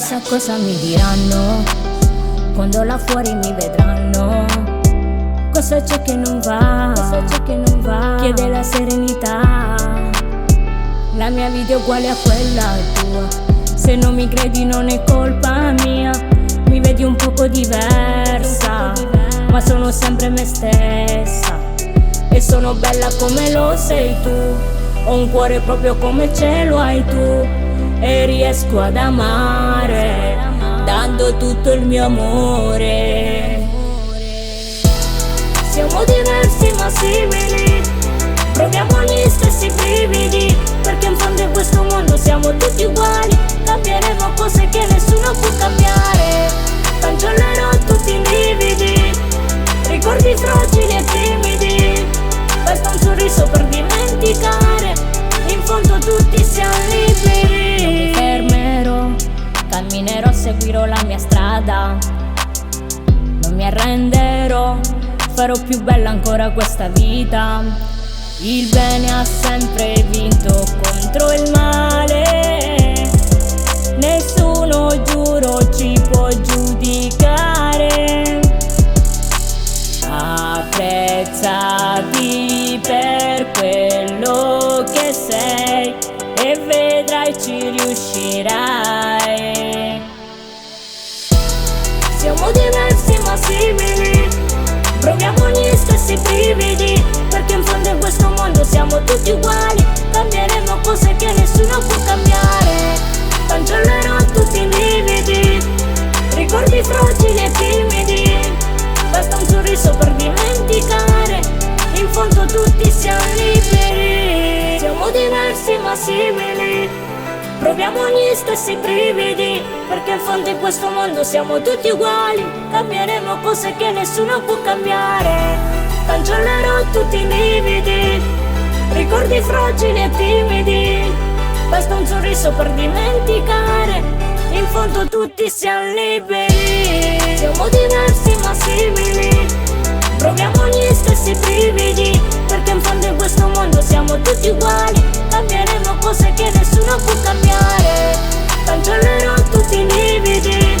chissà cosa mi diranno quando là fuori mi vedranno. Cosa c'è che non va? Cosa c'è che non va? Chiede la serenità. La mia vita è uguale a quella tua. Se non mi credi non è colpa mia. Mi vedi un poco diversa, ma sono sempre me stessa. E sono bella come lo sei tu. Ho un cuore proprio come ce lo hai tu. E riesco ad amare dando tutto il mio amore. Siamo diversi ma simili, proviamo gli stessi brividi, perché in fondo in questo mondo siamo tutti uguali. Cambieremo cose che nessuno può cambiare. Cancellerò tutti i lividi, ricordi fragili e timidi. Basta un sorriso per dimenticare, in fondo tutti siamo liberi. Non mi fermerò, camminerò, seguirò la mia strada. Non mi arrenderò, farò più bella ancora questa vita. Il bene ha sempre vinto contro il male. Nessuno, giuro, ci può giudicare. Apprezzati per quello che sei e vedrai ci riuscirai. Siamo diversi ma simili, proviamo gli stessi brividi, perché in fondo in questo mondo siamo tutti uguali. Cambieremo cose che nessuno può cambiare. Cancellerò tutti i lividi, ricordi fragili e timidi. Basta un sorriso per dimenticare, in fondo tutti siamo liberi. Siamo diversi ma simili, proviamo gli stessi brividi, perché in fondo in questo mondo siamo tutti uguali. Cambieremo cose che nessuno può cambiare. Cancellerò tutti i lividi, ricordi fragili e timidi. Basta un sorriso per dimenticare, in fondo tutti siamo liberi. Siamo diversi ma simili, proviamo gli stessi brividi, perché in fondo in questo mondo siamo tutti uguali. Cambieremo cose che nessuno può cambiare. Cancellerò tutti i lividi,